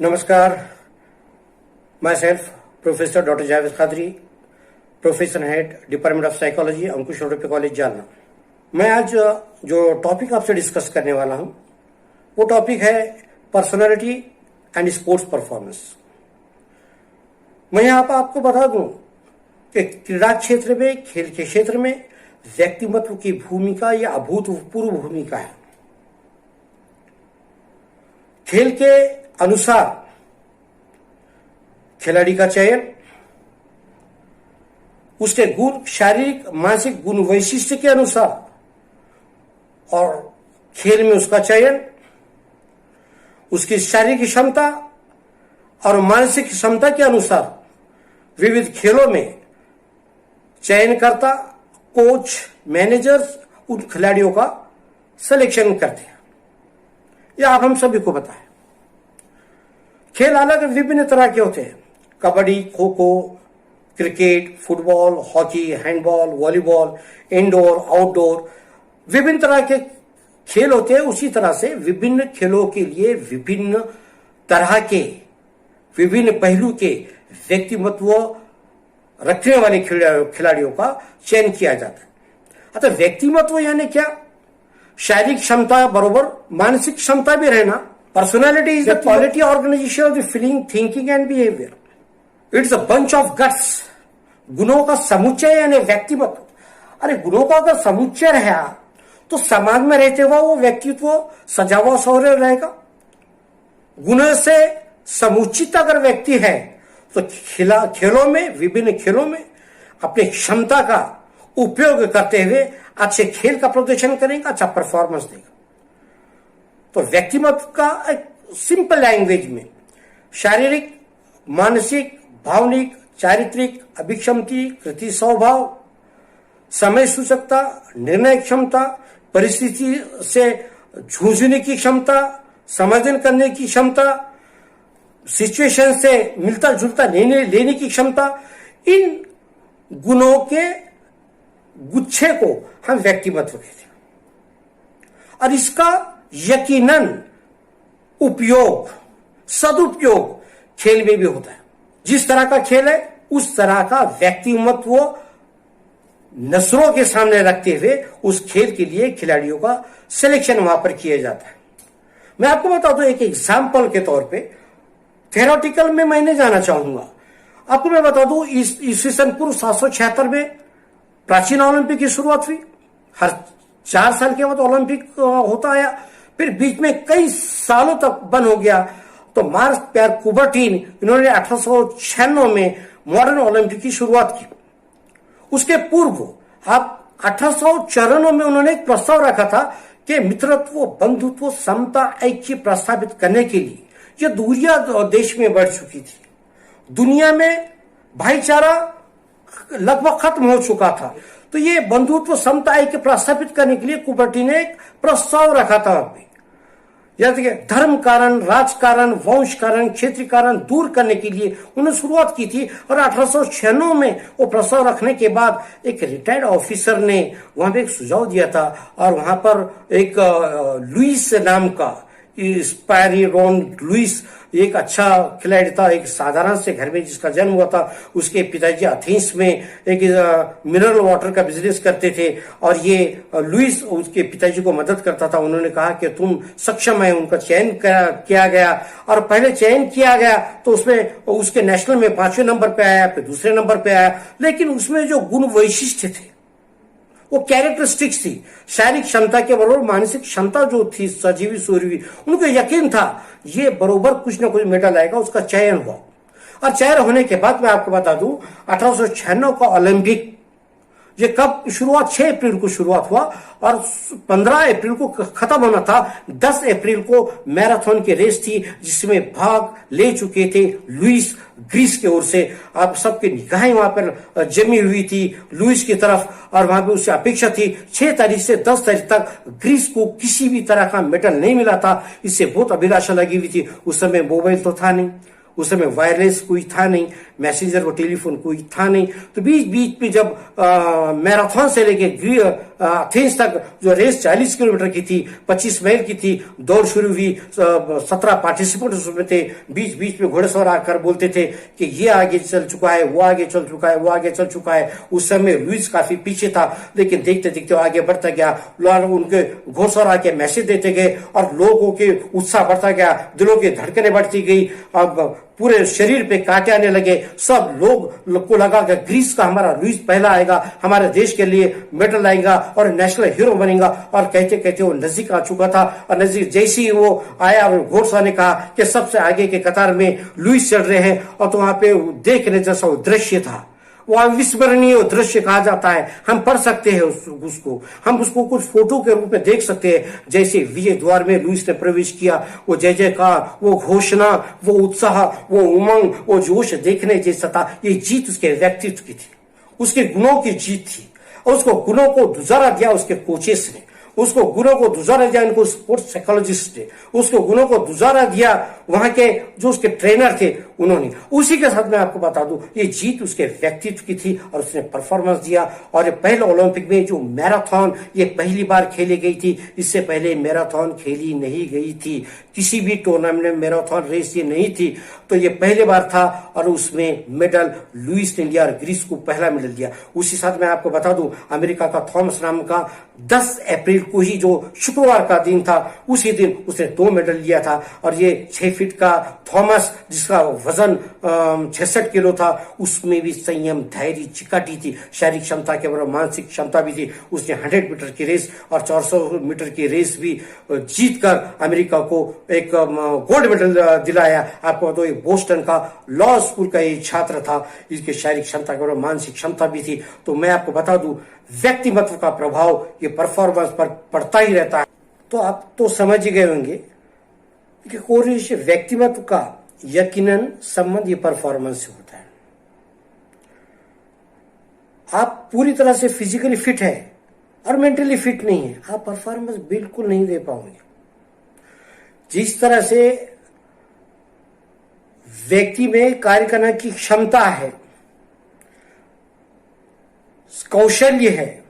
नमस्कार, myself professor doctor Javed Khadri, professor head department of psychology, Ankush यूरोपीय college Jalna. मैं आज जो टॉपिक आपसे डिस्कस करने वाला हूं वो टॉपिक है पर्सनालिटी एंड स्पोर्ट्स परफॉर्मेंस। मैं यहाँ पर आपको बता दूं कि क्रीड़ा क्षेत्र में, खेल के क्षेत्र में व्यक्तिमत्व की भूमिका या अभूतपूर्व भूमिका है। खेल के अनुसार खिलाड़ी का चयन, उसके गुण, शारीरिक मानसिक गुण वैशिष्ट्य के अनुसार और खेल में उसका चयन, उसकी शारीरिक क्षमता और मानसिक क्षमता के अनुसार विविध खेलों में चयनकर्ता, कोच, मैनेजर्स उन खिलाड़ियों का सिलेक्शन करते हैं। यह आप हम सभी को पता है। खेल अलग विभिन्न तरह के होते हैं। Kabaddi, kho kho, cricket, football, hockey, handball, volleyball, indoor, outdoor विभिन्न तरह के खेल होते हैं। उसी तरह से विभिन्न खेलों के लिए विभिन्न तरह के, विभिन्न पहलू के व्यक्तिमत्व रखने वाले खिलाड़ियों का चयन किया जाता है। अतः व्यक्तिमत्व यानी क्या? शारीरिक क्षमता बरोबर मानसिक क्षमता भी रहना। Personality is the quality organisation of the feeling, thinking and behaviour. It's a bunch of guts. गुणों का समुच्चय यानी व्यक्तिमत्व। अरे गुणों का अगर समुच्चय रहा तो समाज में रहते हुआ वो व्यक्तित्व सजा हुआ सौर्य रहेगा। गुणों से समुचित अगर व्यक्ति है तो खेलों में, विभिन्न खेलों में अपनी क्षमता का उपयोग करते हुए अच्छे खेल का प्रदर्शन करेंगे, अच्छा परफॉर्मेंस देगा। तो व्यक्तिमत्व का एक सिंपल लैंग्वेज में शारीरिक, मानसिक, भावनिक, चारित्रिक, अभिक्षमती, कृति स्वभाव, समय सूचकता, निर्णय क्षमता, परिस्थिति से जूझने की क्षमता, समाधान करने की क्षमता, सिचुएशन से मिलता जुलता लेने की क्षमता, इन गुणों के गुच्छे को हम व्यक्तिमत्व कहते हैं। और इसका यकीनन उपयोग, सदुपयोग खेल में भी होता है। जिस तरह का खेल है उस तरह का व्यक्तिमत्व नजरों के सामने रखते हुए उस खेल के लिए खिलाड़ियों का सिलेक्शन वहां पर किया जाता है। मैं आपको बता दूं एक एग्जाम्पल के तौर पे, थ्योरेटिकल में मैंने जाना चाहूंगा। आपको मैं बता दूं ईस्वी सन पूर्व 776 में प्राचीन ओलंपिक की शुरुआत हुई। हर 4 साल के बाद ओलंपिक होता आया, फिर बीच में कई सालों तक बंद हो गया। तो मार्स प्यार कुबर्टीन, इन्होंने 1896 में मॉडर्न ओलंपिक की शुरुआत की। उसके पूर्व आप 1894 में उन्होंने एक प्रस्ताव रखा था कि मित्रत्व, बंधुत्व, समता, ऐक्य प्रस्तावित करने के लिए यह दूरियां देश में बढ़ चुकी थी। दुनिया में भाईचारा लगभग खत्म हो चुका था। तो ये बंधुत्व, समता, ऐक्य प्रस्तावित करने के लिए कुबर्टी ने एक प्रस्ताव रखा था। जैसे धर्म कारण, राजकारण, वंश कारण, क्षेत्रीय कारण दूर करने के लिए उन्होंने शुरुआत की थी। और 1896 में वो प्रस्ताव रखने के बाद एक रिटायर्ड ऑफिसर ने वहां पे एक सुझाव दिया था। और वहां पर एक लुइस नाम का, स्पायरोन लुइस, एक अच्छा खिलाड़ी था, एक साधारण से घर में जिसका जन्म हुआ था। उसके पिताजी एथेंस में एक मिनरल वाटर का बिजनेस करते थे और ये लुइस उसके पिताजी को मदद करता था। उन्होंने कहा कि तुम सक्षम है। उनका चयन किया गया और पहले चयन किया गया तो उसमें उसके नेशनल में 5वें नंबर पे आया, फिर दूसरे नंबर पे आया। लेकिन उसमें जो गुण वैशिष्ट्य थे, वो कैरेक्टरिस्टिक्स थी, शारीरिक क्षमता के बरोबर मानसिक क्षमता जो थी, सजीवी सूरवी, उनको यकीन था ये बरोबर कुछ ना कुछ मेडल आएगा। उसका चयन हुआ और चयन होने के बाद मैं आपको बता दूं 1896 का ओलंपिक ये कब शुरुआत, 6 अप्रैल को शुरुआत हुआ और 15 अप्रैल को खत्म होना था। 10 अप्रैल को मैराथन की रेस थी जिसमें भाग ले चुके थे लुइस, ग्रीस की ओर से। आप सबकी निगाहें वहां पर जमी हुई थी लुइस की तरफ और वहां पर उससे अपेक्षा थी 6 तारीख से 10 तारीख तक ग्रीस को किसी भी तरह का मेडल नहीं मिला था। इससे बहुत अभिलाषा लगी हुई थी। उस समय मोबाइल तो था नहीं, उस समय वायरलेस कोई था नहीं, मैसेंजर वो टेलीफोन कोई था नहीं। तो बीच बीच में जब मैराथन से लेके एथेंस तक जो रेस 40 किलोमीटर की थी, 25 माइल की थी, दौड़ शुरू हुई, 17 पार्टिसिपेंट उसमें थे। बीच बीच में घोड़सवार आकर बोलते थे कि ये आगे चल चुका है, वो आगे चल चुका है, वो आगे चल चुका है। उस समय लुइस काफी पीछे था, लेकिन देखते देखते आगे बढ़ता गया। उनके घोड़सवार आके मैसेज देते गए और लोगों के उत्साह बढ़ता गया, दिलों की धड़कने बढ़ती गई, अब पूरे शरीर पे कांटे आने लगे। सब लोग को लगा कि ग्रीस का हमारा लुइस पहला आएगा, हमारे देश के लिए मेडल आएगा और नेशनल हीरो बनेगा। और कहते कहते वो नजदीक आ चुका था, और नजदीक जैसे ही वो आया, घोड़सवार ने कहा कि सबसे आगे के कतार में लुइस चढ़ रहे हैं। और तो वहां पे देखने जैसा वो दृश्य था, वो अविस्मरणीय दृश्य कहा जाता है। हम पढ़ सकते हैं उसको, हम उसको कुछ फोटो के रूप में देख सकते हैं। जैसे विजय द्वार में लुइस ने प्रवेश किया, वो जय जयकार, वो घोषणा, वो उत्साह, वो उमंग, वो जोश देखने जैसा था। ये जीत उसके व्यक्तित्व की थी, उसके गुणों की जीत थी। और उसको गुणों को दुजारा दिया उसके कोचेस ने, उसको गुणों को दुजारा दिया इनको स्पोर्ट्स साइकोलॉजिस्ट ने, उसको गुणों को दुजारा दिया वहां के जो उसके ट्रेनर थे उन्होंने। उसी के साथ मैं आपको बता दूं, ये जीत उसके व्यक्तित्व की थी और उसने परफॉर्मेंस दिया। और ये पहले ओलंपिक में जो मैराथन ये पहली बार खेली गई थी, इससे पहले मैराथन खेली नहीं गई थी, किसी भी टूर्नामेंट में मैराथन रेस ये नहीं थी। तो ये पहली बार था और उसमें मेडल लुइस ने लिया और ग्रीस को पहला मेडल दिया। उसी साथ मैं आपको बता दूं, अमेरिका का थॉमस नाम का 10 अप्रैल को ही जो शुक्रवार का दिन था, उसी दिन उसने 2 मेडल लिया था। और ये 6 फीट का थॉमस जिसका वजन 66 किलो था, उसमें भी संयम, धैर्य, चिकाटी थी, शारीरिक क्षमता के बराबर मानसिक क्षमता भी थी। उसने 100 मीटर की रेस और 400 मीटर की रेस भी जीतकर अमेरिका को एक गोल्ड मेडल दिलाया। आपको तो बोस्टन का लॉ स्कूल का एक छात्र था, इसके शारीरिक क्षमता के बराबर मानसिक क्षमता भी थी। तो मैं आपको बता दूं, व्यक्तिमत्व का प्रभाव ये परफॉर्मेंस पर पड़ता ही रहता है। तो आप तो समझ ही गए होंगे कि कोरिलेशन व्यक्तिमत्व का यकीनन संबंध ये परफॉर्मेंस से होता है। आप पूरी तरह से फिजिकली फिट है और मेंटली फिट नहीं है, आप परफॉर्मेंस बिल्कुल नहीं दे पाओगे। जिस तरह से व्यक्ति में कार्य करने की क्षमता है, कौशल्य है,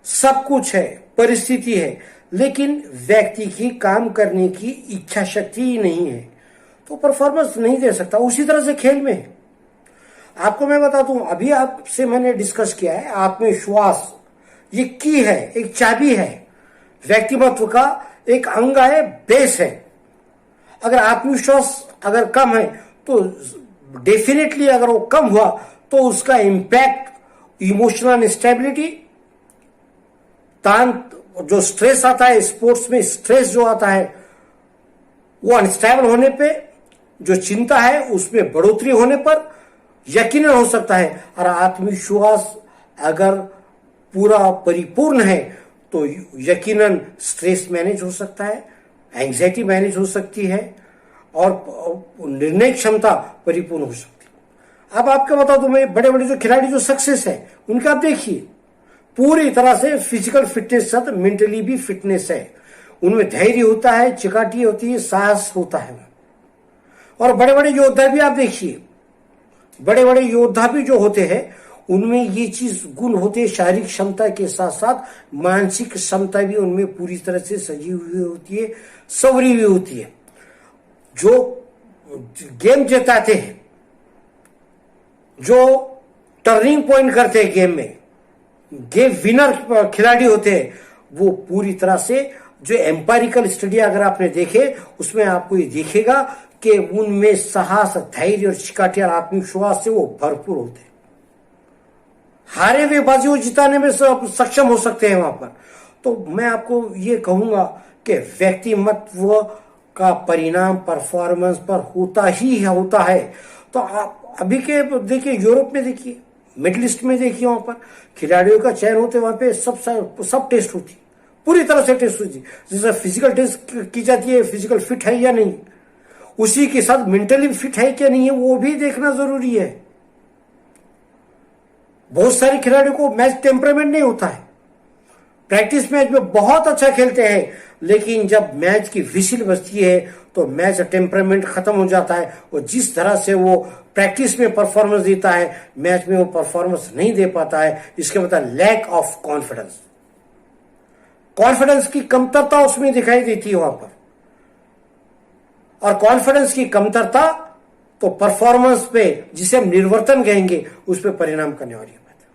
सब कुछ है, परिस्थिति है, लेकिन व्यक्ति की काम करने की इच्छा शक्ति ही नहीं है, तो परफॉर्मेंस नहीं दे सकता। उसी तरह से खेल में आपको मैं बता दूं, अभी आपसे मैंने डिस्कस किया है, आत्मविश्वास ये की है, एक चाबी है, व्यक्तिमत्व का एक अंग है, बेस है। अगर आत्मविश्वास अगर कम है तो डेफिनेटली अगर वो कम हुआ तो उसका इंपैक्ट इमोशनल इंस्टेबिलिटी, तान, जो स्ट्रेस आता है स्पोर्ट्स में, स्ट्रेस जो आता है वो अनस्टेबल होने पे, जो चिंता है उसमें बढ़ोतरी होने पर यकीनन हो सकता है। और आत्मविश्वास अगर पूरा परिपूर्ण है तो यकीनन स्ट्रेस मैनेज हो सकता है, एंग्जाइटी मैनेज हो सकती है और निर्णय क्षमता परिपूर्ण हो सकती है। अब आपको बता दूं मैं, बड़े बड़े जो खिलाड़ी जो सक्सेस है उनका आप देखिए, पूरी तरह से फिजिकल फिटनेस साथ मेंटली भी फिटनेस है, उनमें धैर्य होता है, चिकाटी होती है, साहस होता है। और बड़े बड़े योद्धा भी आप देखिए, बड़े बड़े योद्धा भी जो होते हैं उनमें ये चीज गुण होते हैं, शारीरिक क्षमता के साथ साथ मानसिक क्षमता भी उनमें पूरी तरह से सजी हुई होती है, संवरी हुई होती है। जो गेम जिताते हैं, जो टर्निंग पॉइंट करते हैं गेम में, गेम विनर खिलाड़ी होते हैं, वो पूरी तरह से जो एम्पायरिकल स्टडी अगर आपने देखे उसमें आपको ये दिखेगा कि उनमें साहस, धैर्य और चिकाटी और आत्मविश्वास से वो भरपूर होते हैं। हारे हुए बाजी वो जिताने में सक्षम हो सकते हैं वहां पर। तो मैं आपको ये कहूंगा कि व्यक्तिमत्व का परिणाम परफॉर्मेंस पर होता ही होता है। तो आप अभी के देखिए, यूरोप में देखिए, मिडिल ईस्ट में देखिए, वहां पर खिलाड़ियों का चयन होते, वहां पे सब टेस्ट होती, पूरी तरह से टेस्ट होती। जैसे फिजिकल टेस्ट की जाती है, फिजिकल फिट है या नहीं, उसी के साथ मेंटली फिट है क्या नहीं है वो भी देखना जरूरी है। बहुत सारे खिलाड़ियों को मैच टेम्परामेंट नहीं होता है, प्रैक्टिस मैच में बहुत अच्छा खेलते हैं, लेकिन जब मैच की विसिल बजती है तो मैच टेम्परामेंट खत्म हो जाता है। और जिस तरह से वो प्रैक्टिस में परफॉर्मेंस देता है, मैच में वो परफॉर्मेंस नहीं दे पाता है। इसके मतलब लैक ऑफ कॉन्फिडेंस, कॉन्फिडेंस की कमतरता उसमें दिखाई देती है वहां पर। और कॉन्फिडेंस की कमतरता तो परफॉर्मेंस पे, जिसे हम निर्वर्तन कहेंगे, उस पर परिणाम करने वाली बात है।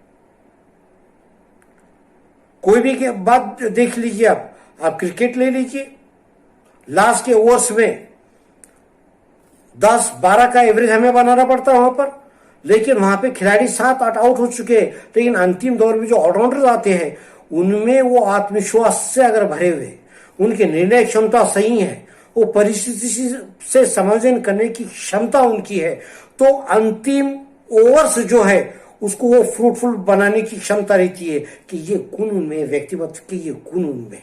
कोई भी बात देख लीजिए, आप क्रिकेट ले लीजिए, लास्ट के ओवर्स में 10-12 का एवरेज हमें बनाना पड़ता है वहां पर, लेकिन वहां पे खिलाड़ी 7-8 आउट हो चुके हैं। लेकिन अंतिम दौर में जो ऑलराउंडर्स आते हैं, उनमें वो आत्मविश्वास से अगर भरे हुए, उनकी निर्णय क्षमता सही है, वो परिस्थिति से समायोजन करने की क्षमता उनकी है, तो अंतिम ओवर्स जो है उसको वो फ्रूटफुल बनाने की क्षमता रहती है कि ये गुण उनमें, व्यक्तित्व के ये गुण उनमें।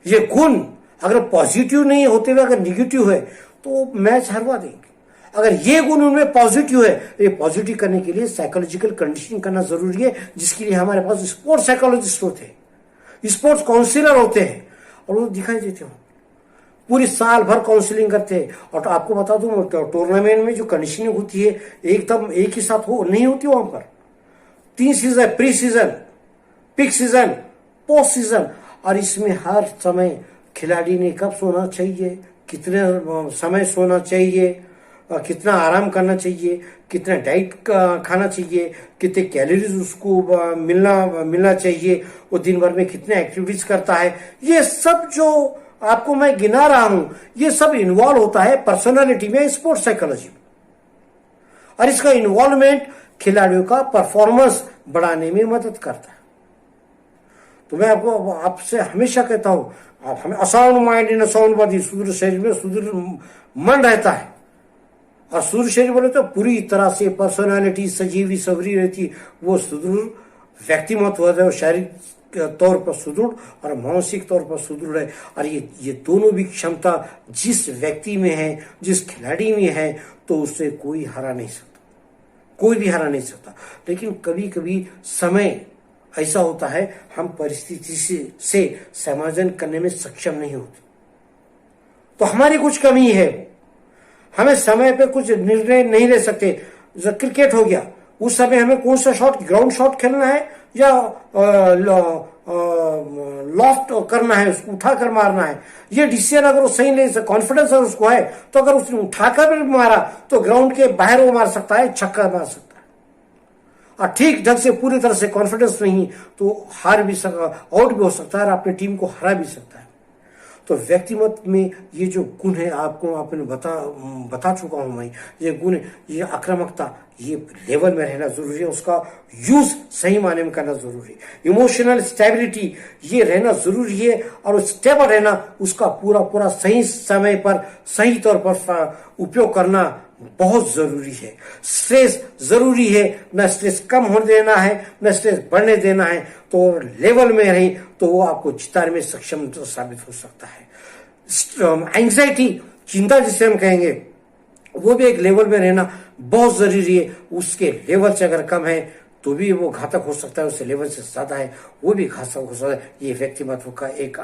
ये गुण अगर पॉजिटिव नहीं होते हुए अगर निगेटिव है तो मैच हरवा देंगे। अगर ये गुण उनमें पॉजिटिव है, तो ये पॉजिटिव करने के लिए साइकोलॉजिकल कंडीशनिंग करना जरूरी है, जिसके लिए हमारे पास स्पोर्ट्स साइकोलॉजिस्ट होते हैं, स्पोर्ट्स काउंसिलर होते हैं, और वो दिखाई देते हो, पूरी साल भर काउंसलिंग करते हैं। और तो आपको बता दूं, टूर्नामेंट में जो कंडीशनिंग होती है एकदम एक ही साथ हो नहीं होती वहां पर। 3 season, pre season, peak season, post season, और इसमें हर समय खिलाड़ी ने कब सोना चाहिए, कितने समय सोना चाहिए, कितना आराम करना चाहिए, कितना डाइट खाना चाहिए, कितने कैलोरीज उसको मिलना चाहिए, वो दिन भर में कितने एक्टिविटीज करता है, ये सब जो आपको मैं गिना रहा हूं, ये सब इन्वॉल्व होता है पर्सनालिटी में, स्पोर्ट्स साइकोलॉजी में। और इसका इन्वॉल्वमेंट खिलाड़ियों का परफॉर्मेंस बढ़ाने में मदद करता है। तो मैं आपसे हमेशा कहता हूं, आप हमें असाउंड माइंड इन असाउंड बॉडी, सुदृढ़ शरीर में सुदृढ़ मन रहता है। और सुदृढ़ शरीर बोले तो पूरी तरह से पर्सनालिटी सजीवी सवरी रहती, वो सुदृढ़ व्यक्तिमत्व है, शारीरिक तौर पर सुदृढ़ और मानसिक तौर पर सुदृढ़ है। और ये दोनों भी क्षमता जिस व्यक्ति में है, जिस खिलाड़ी में है, तो उससे कोई हरा नहीं सकता, कोई भी हरा नहीं सकता। लेकिन कभी कभी समय ऐसा होता है, हम परिस्थिति से समायोजन करने में सक्षम नहीं होते, तो हमारी कुछ कमी है, हमें समय पे कुछ निर्णय नहीं ले सकते। क्रिकेट हो गया, उस समय हमें कौन सा शॉट, ग्राउंड शॉट खेलना है या लॉफ्ट करना है, उसको उठाकर मारना है, ये डिसीजन अगर वो सही नहीं, कॉन्फिडेंस अगर उसको है, तो अगर उसने उठाकर भी मारा तो ग्राउंड के बाहर वो मार सकता है, छक्का मार सकता है। और ठीक ढंग से पूरी तरह से कॉन्फिडेंस नहीं तो हार भी सकता, आउट भी हो सकता है और अपनी टीम को हरा भी सकता है। तो व्यक्तिमत्व में ये जो गुण है, आपको आपने बता चुका हूं मैं, ये गुण, ये आक्रामकता, ये लेवल में रहना जरूरी है, उसका यूज सही मायने में करना जरूरी है। इमोशनल स्टेबिलिटी, ये रहना जरूरी है, और स्टेबल रहना, उसका पूरा सही समय पर सही तौर पर उपयोग करना बहुत जरूरी है। स्ट्रेस जरूरी है, न स्ट्रेस कम होने देना है, न स्ट्रेस बढ़ने देना है, तो लेवल में रही तो वो आपको जिताने में सक्षम तो साबित हो सकता है। एंग्जाइटी, चिंता जिसे हम कहेंगे, वो भी एक लेवल में रहना बहुत जरूरी है। उसके लेवल से अगर कम है तो भी वो घातक हो सकता है, उससे लेवल से ज्यादा है वो भी घातक हो सकता है। ये व्यक्तिमत्व का एक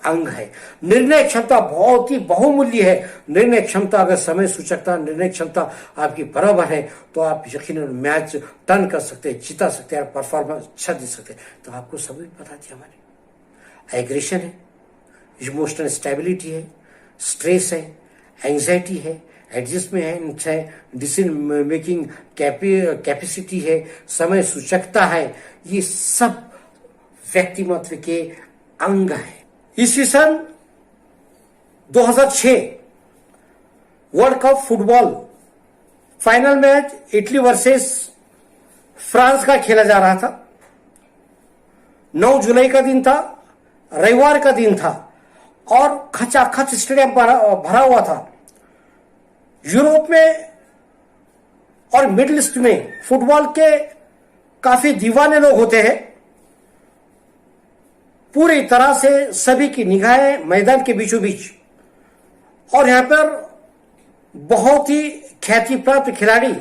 अंग है। निर्णय क्षमता बहुत ही बहुमूल्य है। निर्णय क्षमता, अगर समय सूचकता, निर्णय क्षमता आपकी बराबर है तो आप यकीनन मैच टर्न कर सकते हैं, जिता सकते हैं, परफॉर्मेंस अच्छा दे सकते हैं। तो आपको सभी पता थी, हमारे एग्रेशन है, इमोशनल स्टेबिलिटी है, स्ट्रेस है, एंग्जाइटी है, एडजस्टमेंट है, डिसीजन मेकिंग कैपेसिटी है, समय सूचकता है, ये सब व्यक्तिमत्व के अंग है। इसी सन 2006 world cup football final match Italy versus France का खेला जा रहा था। 9 जुलाई का दिन था, रविवार का दिन था, और खचाखच स्टेडियम भरा हुआ था। यूरोप में और मिडिल ईस्ट में फुटबॉल के काफी दीवाने लोग होते हैं। पूरी तरह से सभी की निगाहें मैदान के बीचों बीच, और यहां पर बहुत ही ख्याति प्राप्त खिलाड़ी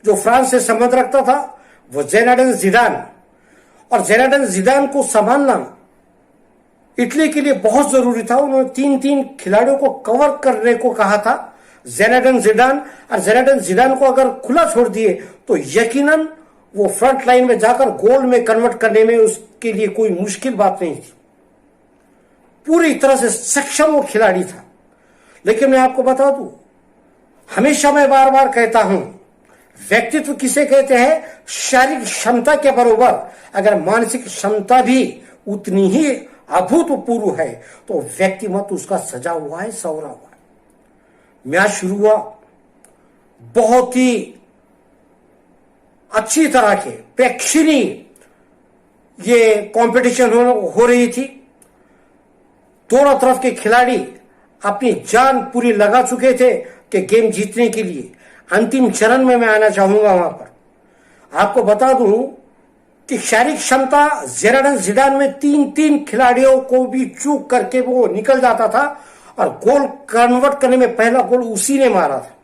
जो फ्रांस से संबंध रखता था वो ज़िनेडिन ज़िडान। और ज़िनेडिन ज़िडान को संभालना इटली के लिए बहुत जरूरी था। उन्होंने 3-3 खिलाड़ियों को कवर करने को कहा था, ज़िनेडिन ज़िडान। और ज़िनेडिन ज़िडान को अगर खुला छोड़ दिए तो यकीनन वो फ्रंट लाइन में जाकर गोल में कन्वर्ट करने में उसके लिए कोई मुश्किल बात नहीं थी। पूरी तरह से सक्षम वो खिलाड़ी था। लेकिन मैं आपको बता दूं, हमेशा मैं बार बार कहता हूं, व्यक्तित्व किसे कहते हैं? शारीरिक क्षमता के बराबर अगर मानसिक क्षमता भी उतनी ही अभूतपूर्व है तो व्यक्तिमत्व उसका सजा हुआ है, संवरा हुआ है। मैच शुरू हुआ, बहुत ही अच्छी तरह के प्रेक्षणीय ये कंपटीशन हो रही थी। दोनों तरफ के खिलाड़ी अपनी जान पूरी लगा चुके थे कि गेम जीतने के लिए। अंतिम चरण में मैं आना चाहूंगा। वहां पर आपको बता दूं कि शारीरिक क्षमता ज़िनेडिन ज़िडान में 3-3 खिलाड़ियों को भी चूक करके वो निकल जाता था और गोल कन्वर्ट करने में पहला गोल उसी ने मारा था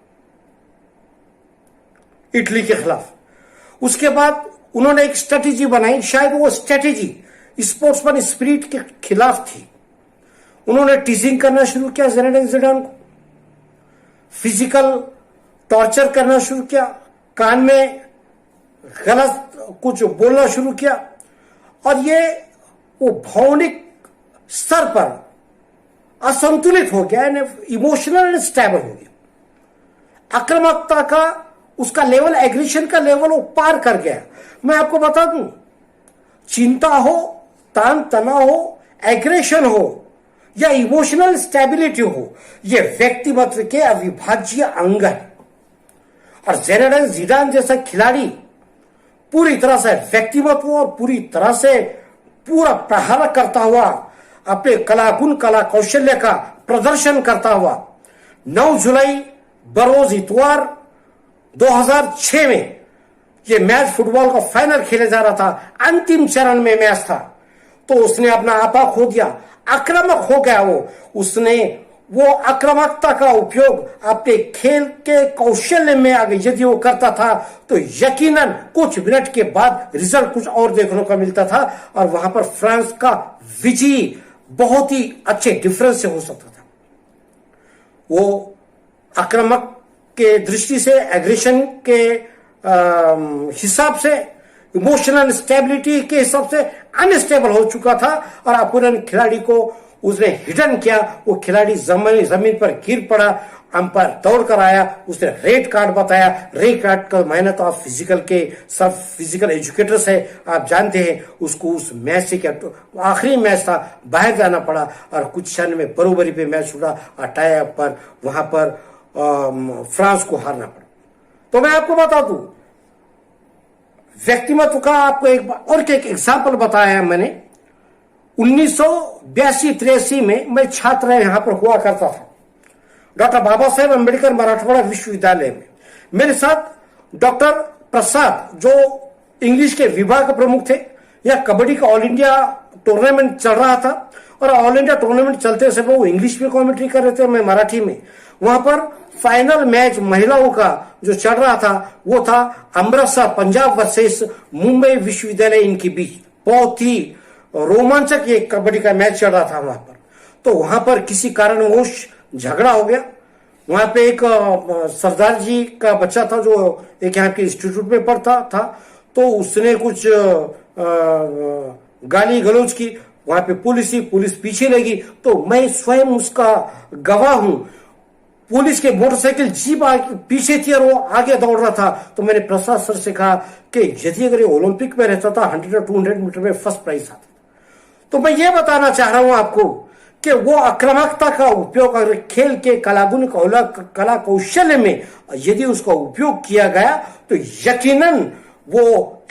इटली के खिलाफ। उसके बाद उन्होंने एक स्ट्रेटेजी बनाई, शायद वो स्ट्रेटेजी स्पोर्ट्समैन स्पिरिट के खिलाफ थी। उन्होंने टीजिंग करना शुरू किया ज़िनेडिन ज़िडान को, फिजिकल टॉर्चर करना शुरू किया, कान में गलत कुछ बोलना शुरू किया और ये वो भावनिक स्तर पर असंतुलित हो गया, इमोशनल स्टेबल हो गया। आक्रामकता का उसका लेवल, एग्रेशन का लेवल वो पार कर गया। मैं आपको बता दूं, चिंता हो, तान तनाव हो, एग्रेशन हो या इमोशनल स्टेबिलिटी हो, ये व्यक्तित्व के अविभाज्य अंग है। और ज़िनेडिन ज़िडान जैसा खिलाड़ी पूरी तरह से व्यक्तित्व और पूरी तरह से पूरा प्रहार करता हुआ, अपने कला गुण, कला कौशल्य का प्रदर्शन करता हुआ 9 जुलाई बरोज इतवार 2006 में ये मैच फुटबॉल का फाइनल खेले जा रहा था। अंतिम चरण में मैच था तो उसने अपना आपा खो दिया, आक्रामक हो गया उसने वो आक्रामकता का उपयोग अपने खेल के कौशल्य में आगे यदि वो करता था तो यकीनन कुछ मिनट के बाद रिजल्ट कुछ और देखने को मिलता था और वहां पर फ्रांस का विजय बहुत ही अच्छे डिफरेंस से हो सकता था। वो आक्रामक के दृष्टि से, एग्रेशन के हिसाब से, इमोशनल स्टेबिलिटी के हिसाब से अनस्टेबल हो चुका था और अपोनेंट खिलाड़ी को उसने हिटन किया। वो खिलाड़ी जमीन पर गिर पड़ा, अंपायर दौड़ कर आया, उसने रेड कार्ड बताया। रेड कार्ड का मायने तो आप फिजिकल के सब फिजिकल एजुकेटर्स है, आप जानते हैं। उसको उस मैच से क्या, आखिरी मैच था, बाहर जाना पड़ा और कुछ क्षण में बरोबरी पे मैच छूटा और टाई अप पर वहां पर फ्रांस को हारना पड़ा। तो मैं आपको बता दूं, व्यक्तित्व का आपको एक एग्जाम्पल बताया मैंने। 1982-83 में मैं छात्र यहां पर हुआ करता था डॉक्टर बाबा साहेब अम्बेडकर मराठवाड़ा विश्वविद्यालय में। मेरे साथ डॉक्टर प्रसाद जो इंग्लिश के विभाग प्रमुख थे। यह कबड्डी का ऑल इंडिया टूर्नामेंट चल रहा था और ऑल इंडिया टूर्नामेंट चलते समय वो इंग्लिश में कमेंट्री कर रहे थे, मैं मराठी में। वहां पर फाइनल मैच महिलाओं का जो चल रहा था वो था अमृतसर पंजाब वर्सेस मुंबई विश्वविद्यालय इनके बीच। बहुत ही रोमांचक ये कबड्डी का मैच चल रहा था वहां पर। तो वहां पर किसी कारणवश झगड़ा हो गया। वहां पे एक सरदार जी का बच्चा था जो एक यहाँ के इंस्टीट्यूट में पढ़ता था, तो उसने कुछ गाली गलौज की। वहां पे पुलिस पीछे लगी तो मैं स्वयं उसका गवाह हूं। पुलिस के मोटरसाइकिल जीप पीछे थी और वो आगे दौड़ रहा था। तो मैंने प्रसाद सर से कहा कि यदि अगर ये ओलंपिक में रहता था 100 और 200 मीटर में फर्स्ट प्राइज आता। तो मैं ये बताना चाह रहा हूं आपको कि वो आक्रामकता का उपयोग अगर खेल के कलागुण कला कौशल्य में यदि उसका उपयोग किया गया तो यकीनन वो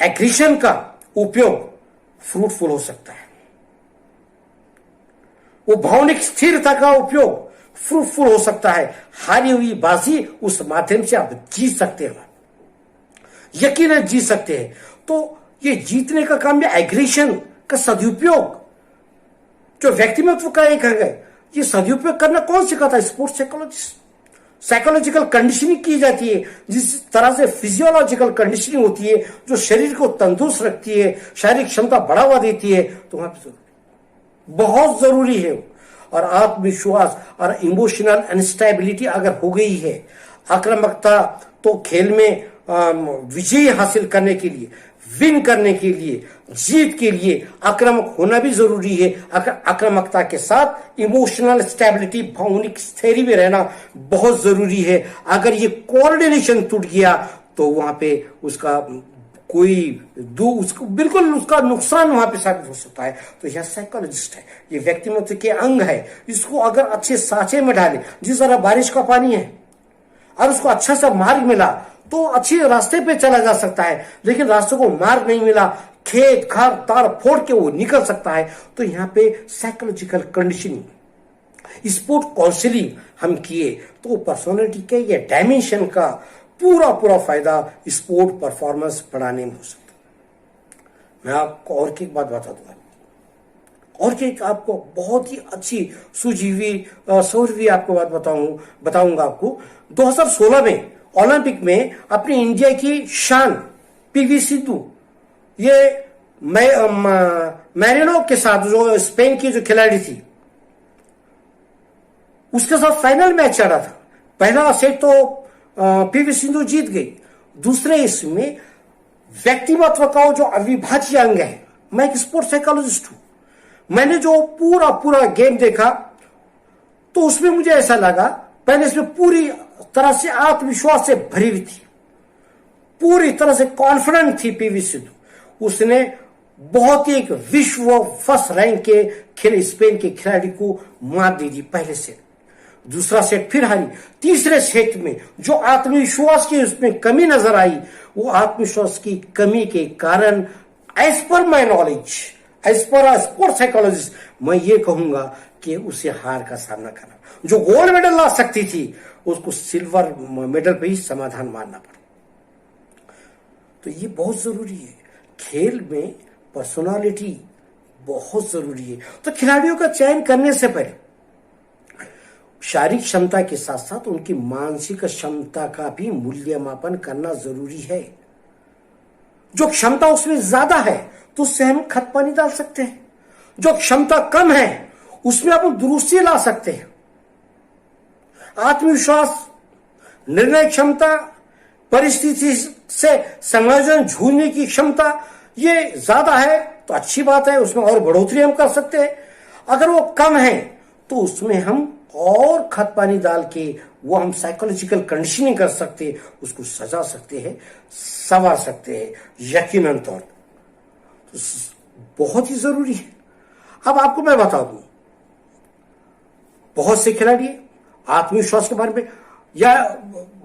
एग्रेशन का उपयोग फ्रूटफुल हो सकता है। वो भावनिक स्थिरता का उपयोग फ्रूटफुल हो सकता है। हारी हुई बाजी उस माध्यम से आप जीत सकते हो, यकीनन जीत सकते हैं। तो ये जीतने का काम या एग्रेशन का सदुपयोग जो व्यक्तित्व का एक है, ये सदुपयोग करना कौन सिखाता है? Sports psychologist. साइकोलॉजिकल कंडीशनिंग की जाती है, जिस तरह से फिजियोलॉजिकल कंडीशनिंग होती है जो शरीर को तंदुरुस्त रखती है, शारीरिक क्षमता बढ़ावा देती है। तो वहां पर बहुत जरूरी है। और आत्मविश्वास और इमोशनल अनस्टेबिलिटी अगर हो गई है, आक्रामकता तो खेल में विजय हासिल करने के लिए, विन करने के लिए, जीत के लिए आक्रामक होना भी जरूरी है। आक्रामकता के साथ इमोशनल स्टेबिलिटी, भावनिक स्थैर्य में रहना बहुत जरूरी है। अगर ये कोऑर्डिनेशन टूट गया तो वहां पे उसका उसको बिल्कुल उसका नुकसान वहां पे साबित हो सकता है। तो यह साइकोलॉजिस्ट है, ये व्यक्तिमत्व के अंग है। इसको अगर अच्छे सांचे में डाले, जिस तरह बारिश का पानी है, और उसको अच्छा सा मार्ग मिला तो अच्छे रास्ते पे चला जा सकता है, लेकिन रास्ते को मार्ग नहीं मिला, खेत खार तार फोड़ के वो निकल सकता है। तो यहाँ पे साइकोलॉजिकल कंडीशनिंग, स्पोर्ट काउंसलिंग हम किए तो पर्सनालिटी के ये डायमेंशन का पूरा फायदा स्पोर्ट परफॉर्मेंस बढ़ाने में हो सकता है। मैं आपको और एक बात बता दूंगा, और एक आपको बहुत ही अच्छी सूझी हुई आपको बात बताऊंगा आपको। 2016 में ओलंपिक में अपनी इंडिया की शान पीवी सिंधु, ये मैरिनो के साथ, जो स्पेन की जो खिलाड़ी थी, उसके साथ फाइनल मैच चल रहा था। पहला सेट तो पीवी सिंधु जीत गई। दूसरे इसमें व्यक्तिमत्व का जो अविभाज्य अंग है, मैं एक स्पोर्ट साइकोलॉजिस्ट हूं, मैंने जो पूरा गेम देखा तो उसमें मुझे ऐसा लगा, पहले इसमें पूरी तरह से आत्मविश्वास से भरी हुई थी, पूरी तरह से कॉन्फिडेंट थी पीवी सिंधु। उसने बहुत ही एक विश्व फर्स्ट रैंक के स्पेन के खिलाड़ी को मात दे दी पहले सेट। दूसरा सेट फिर हारी। तीसरे सेट में जो आत्मविश्वास की उसमें कमी नजर आई, वो आत्मविश्वास की कमी के कारण, as per my knowledge, as per sport psychologist, मैं ये कहूंगा कि उसे हार का सामना करना। जो गोल्ड मेडल ला सकती थी, उसको सिल्वर मेडल पे ही समाधान मानना पड़ा। तो ये बहुत जरूरी है, खेल में पर्सनालिटी बहुत जरूरी है। तो खिलाड़ियों का चयन करने से पहले शारीरिक क्षमता के साथ साथ उनकी मानसिक क्षमता का भी मूल्यमापन करना जरूरी है। जो क्षमता उसमें ज्यादा है तो उससे हम खत पानी डाल सकते हैं, जो क्षमता कम है उसमें आप दुरुस्ती ला सकते हैं। आत्मविश्वास, निर्णय क्षमता, परिस्थिति से समायोजन, झूलने की क्षमता, ये ज्यादा है तो अच्छी बात है, उसमें और बढ़ोतरी हम कर सकते हैं। अगर वो कम है तो उसमें हम और खत पानी डाल के वो हम साइकोलॉजिकल कंडीशनिंग कर सकते हैं, उसको सजा सकते हैं, संवार सकते हैं यकीनन तौर पर। तो बहुत ही जरूरी है। अब आपको मैं बता दूं, बहुत से खिलाड़ी आत्मविश्वास के बारे में, या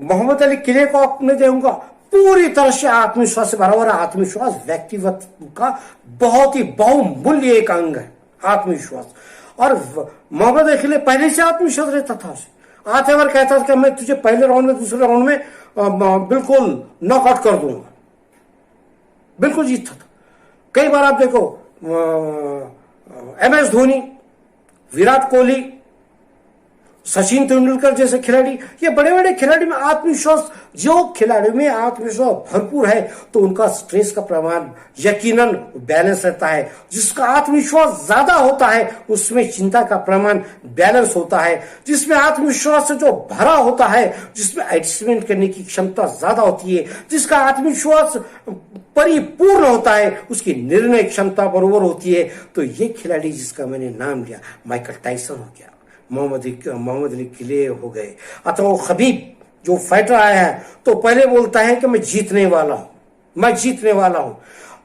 मोहम्मद अली किले को आपने देखूंगा, पूरी तरह से आत्मविश्वास से भरा हुआ। आत्मविश्वास व्यक्तित्व का बहुत ही बहुमूल्य एक अंग है, आत्मविश्वास। और मोहम्मद अली किले पहले से आत्मविश्वास रहता था उसे। आते बार कहता था कि मैं तुझे पहले राउंड में, दूसरे राउंड में बिल्कुल नॉकआउट कर दूंगा, बिल्कुल जीतता था। कई बार आप देखो MS धोनी, विराट कोहली, सचिन तेंदुलकर जैसे खिलाड़ी, ये बड़े बड़े खिलाड़ी में आत्मविश्वास, जो खिलाड़ियों में आत्मविश्वास भरपूर है तो उनका स्ट्रेस का प्रमाण यकीनन बैलेंस रहता है। जिसका आत्मविश्वास ज्यादा होता है उसमें चिंता का प्रमाण बैलेंस होता है। जिसमें आत्मविश्वास से जो भरा होता है, जिसमें एडजस्टमेंट करने की क्षमता ज्यादा होती है, जिसका आत्मविश्वास परिपूर्ण होता है, उसकी निर्णय क्षमता बरोबर होती है। तो ये खिलाड़ी जिसका मैंने नाम लिया, माइकल टाइसन हो गया, मोहम्मद अली किले हो गए, अथवा वो खबीब जो फाइटर आया है, तो पहले बोलता है कि मैं जीतने वाला हूं।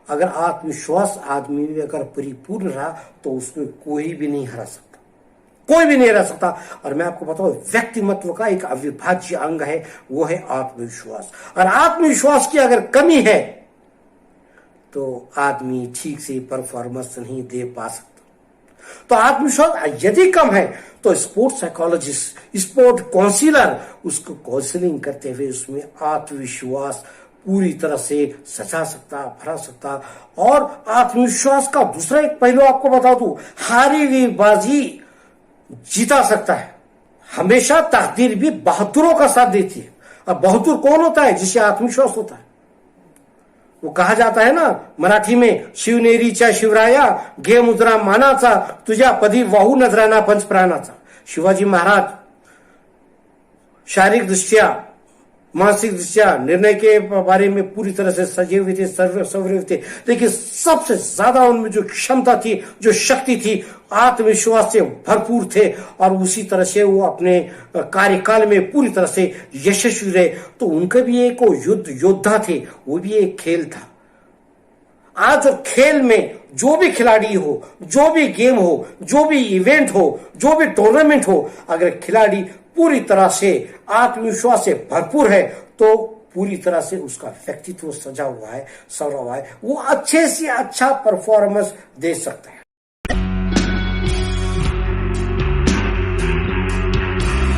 अगर आत्मविश्वास आदमी में अगर परिपूर्ण रहा तो उसमें कोई भी नहीं हरा सकता, और मैं आपको बताऊं, व्यक्तिमत्व का एक अविभाज्य अंग है, वो है आत्मविश्वास। और आत्मविश्वास की अगर कमी है तो आदमी ठीक से परफॉर्मेंस नहीं दे पा सकता। तो आत्मविश्वास यदि कम है तो स्पोर्ट साइकोलॉजिस्ट, स्पोर्ट काउंसिलर उसको काउंसलिंग करते हुए उसमें आत्मविश्वास पूरी तरह से सजा सकता, भरा सकता। और आत्मविश्वास का दूसरा एक पहलू आपको बता दूं, हारी हुई बाजी जीता सकता है। हमेशा तकदीर भी बहादुरों का साथ देती है। अब बहादुर कौन होता है? जिसे आत्मविश्वास होता है। वो कहा जाता है ना मराठी में, शिवनेरीच्या शिवराया घे मुद्रा मानाचा, तुझ्या पदी वाहू नजराना पंचप्राणाचा. शिवाजी महाराज शारीरिक दृष्टिया, मानसिक दृष्टिया निर्णय के बारे में पूरी तरह से सजे हुए थे, सवरे थे, लेकिन सबसे ज्यादा उनमें जो क्षमता थी, जो शक्ति थी, आत्मविश्वास से भरपूर थे और उसी तरह से वो अपने कार्यकाल में पूरी तरह से यशस्वी रहे. तो उनका भी एक योद्धा थे, वो भी एक खेल था. आज जो खेल में जो भी खिलाड़ी हो, जो भी गेम हो, जो भी इवेंट हो, जो भी टूर्नामेंट हो, अगर खिलाड़ी पूरी तरह से आत्मविश्वास से भरपूर है तो पूरी तरह से उसका व्यक्तित्व सजा हुआ है, सवरा हुआ है, वो अच्छे से अच्छा परफॉर्मेंस दे सकता है.